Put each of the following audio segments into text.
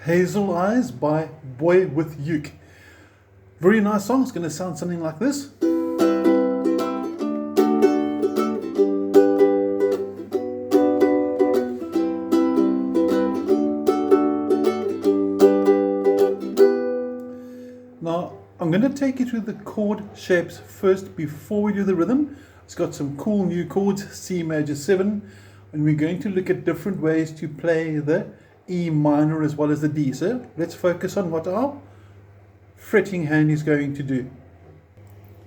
Hazel Eyes by Boy with Uke. Very nice song. It's going to sound something like this. Now, I'm going to take you through the chord shapes first before we do the rhythm. It's got some cool new chords, C major 7, and we're going to look at different ways to play the E minor as well as the D. So let's focus on what our fretting hand is going to do.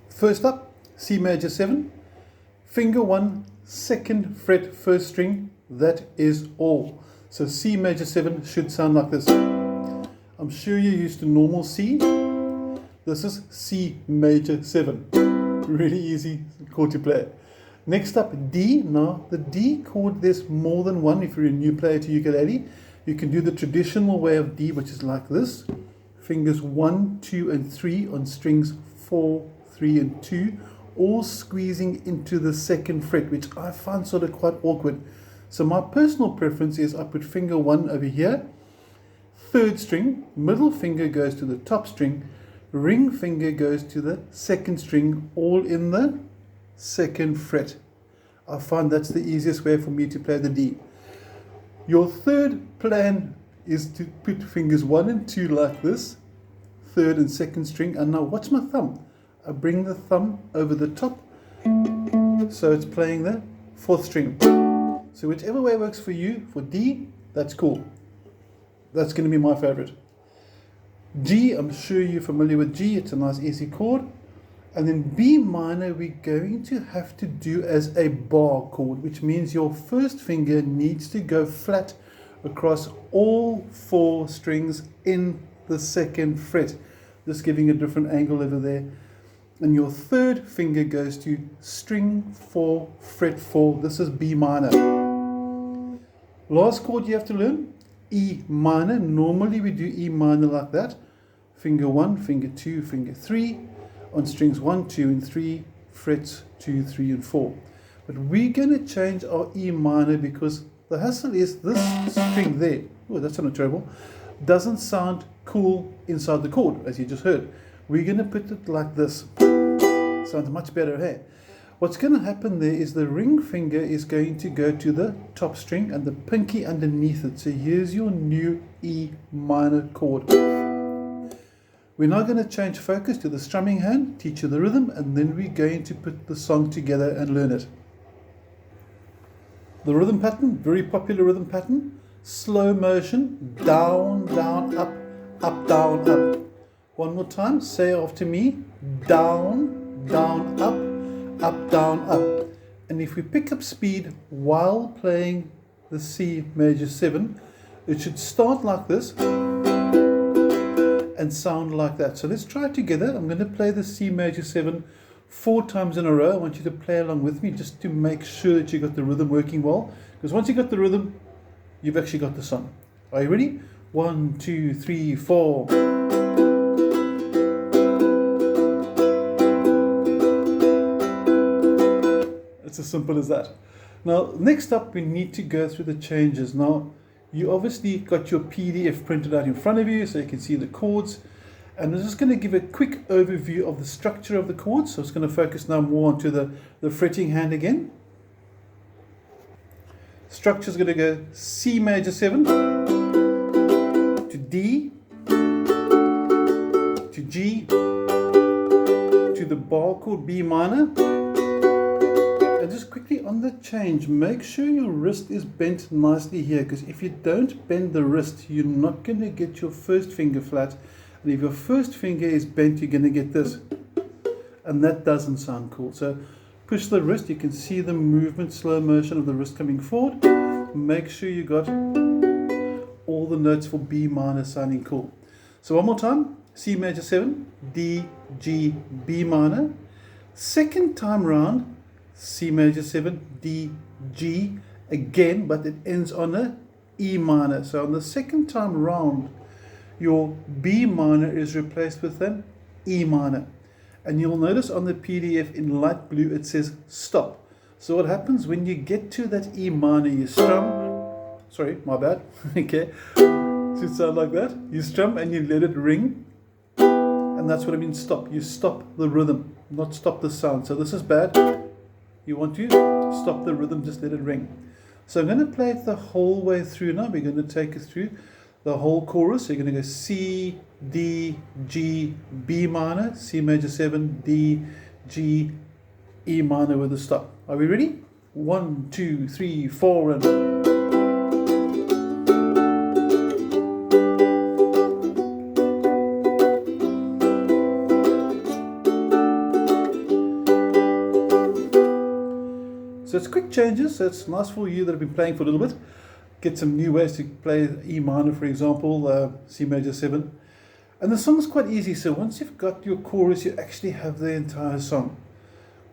First up, C major 7, finger 1, second fret, first string, that is all. So C major 7 should sound like this. I'm sure you're used to normal C. This is C major 7. Really easy chord to play. Next up, D. Now, the D chord, there's more than one. If you're a new player to ukulele, you can do the traditional way of D, which is like this. Fingers 1, 2, and 3 on strings 4, 3, and 2, all squeezing into the second fret, which I find sort of quite awkward. So my personal preference is I put finger 1 over here, third string, middle finger goes to the top string, ring finger goes to the second string, all in the second fret. I find that's the easiest way for me to play the D. Your third plan is to put fingers 1 and 2 like this, third and second string, and now watch my thumb. I bring the thumb over the top, so it's playing the fourth string. So whichever way works for you, for D, that's cool. That's going to be my favorite. G, I'm sure you're familiar with G, it's a nice easy chord. And then B minor, we're going to have to do as a bar chord, which means your first finger needs to go flat across all 4 strings in the second fret. Just giving a different angle over there. And your third finger goes to string 4, fret 4. This is B minor. Last chord you have to learn, E minor. Normally we do E minor like that. Finger 1, finger 2, finger 3. On strings 1, 2, and 3, frets 2, 3, and 4. But we're going to change our E minor because the hassle is this string there. Oh, that sounded terrible. Doesn't sound cool inside the chord, as you just heard. We're going to put it like this. Sounds much better, hey? What's going to happen there is the ring finger is going to go to the top string and the pinky underneath it. So here's your new E minor chord. We're now going to change focus to the strumming hand, teach you the rhythm, and then we're going to put the song together and learn it. The rhythm pattern, very popular rhythm pattern, slow motion, down, down, up, up, down, up. One more time, say after me, down, down, up, down, up. And if we pick up speed while playing the C major 7, it should start like this and sound like that. So let's try it together. I'm going to play the C major 7 4 times in a row. I want you to play along with me just to make sure that you got the rhythm working well. Because once you got the rhythm, you've actually got the song. Are you ready? 1, 2, 3, 4. It's as simple as that. Now, next up, we need to go through the changes. Now, you obviously got your PDF printed out in front of you so you can see the chords. And I'm just going to give a quick overview of the structure of the chords. So it's going to focus now more onto the fretting hand again. Structure is going to go C major 7 to D to G to the bar chord B minor. And just quickly on the change, make sure your wrist is bent nicely here, because if you don't bend the wrist, you're not going to get your first finger flat. And if your first finger is bent, you're going to get this. And that doesn't sound cool. So push the wrist. You can see the movement, slow motion of the wrist coming forward. Make sure you got all the notes for B minor sounding cool. So one more time, C major 7, D, G, B minor. Second time round, C major 7, D, G again, but it ends on a E minor. So on the second time round, your B minor is replaced with an E minor. And you'll notice on the PDF in light blue it says stop. So what happens when you get to that E minor, you strum, sorry, my bad, okay, Should sound like that. You strum and you let it ring. And that's what I mean stop. You stop the rhythm, not stop the sound. So this is bad. You want to stop the rhythm, just let it ring. So I'm going to play it the whole way through now. We're going to take it through the whole chorus. So you're going to go C, D, G, B minor, C major 7, D, G, E minor with a stop. Are we ready? 1, 2, 3, 4 and... So it's quick changes, so it's nice for you that have been playing for a little bit. Get some new ways to play E minor, for example, C major 7. And the song is quite easy, so once you've got your chorus, you actually have the entire song.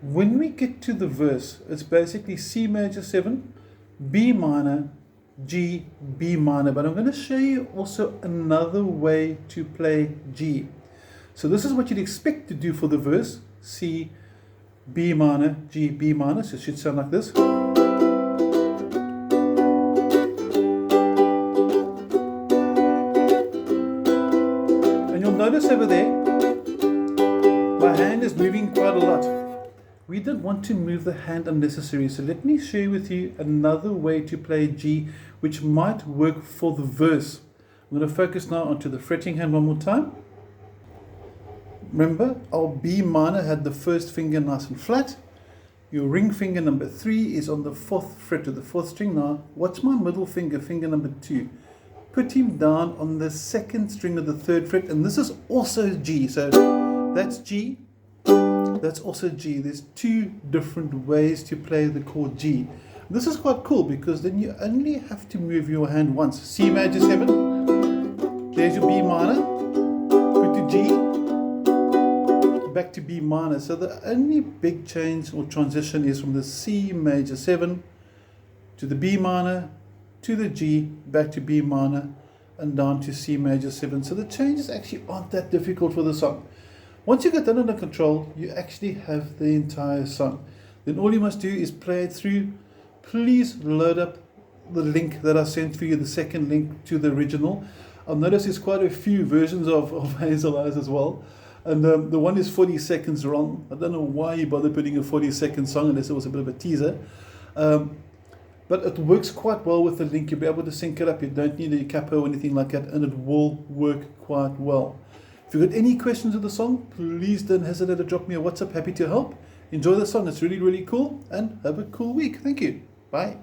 When we get to the verse, it's basically C major 7, B minor, G, B minor. But I'm going to show you also another way to play G. So this is what you'd expect to do for the verse, C, B minor, G, B minor, so it should sound like this. And you'll notice over there, my hand is moving quite a lot. We don't want to move the hand unnecessarily, so let me share with you another way to play G, which might work for the verse. I'm going to focus now onto the fretting hand one more time. Remember, our B minor had the first finger nice and flat. Your ring finger number 3 is on the 4th fret of the 4th string. Now, what's my middle finger, finger number 2? Put him down on the 2nd string of the 3rd fret, and this is also G. So that's G, that's also G. There's 2 different ways to play the chord G. This is quite cool because then you only have to move your hand once. C major 7, there's your B minor, put to G, back to B minor. So the only big change or transition is from the C major 7 to the B minor to the G, back to B minor and down to C major 7. So the changes actually aren't that difficult for the song. Once you get that under control, you actually have the entire song. Then all you must do is play it through. Please load up the link that I sent for you, the second link to the original. I've noticed there's quite a few versions of Hazel as well. And the one is 40 seconds wrong. I don't know why you bother putting a 40-second song unless it was a bit of a teaser. But it works quite well with the link. You'll be able to sync it up. You don't need a capo or anything like that, and it will work quite well. If you've got any questions of the song, please don't hesitate to drop me a WhatsApp. Happy to help. Enjoy the song. It's really, really cool. And have a cool week. Thank you. Bye.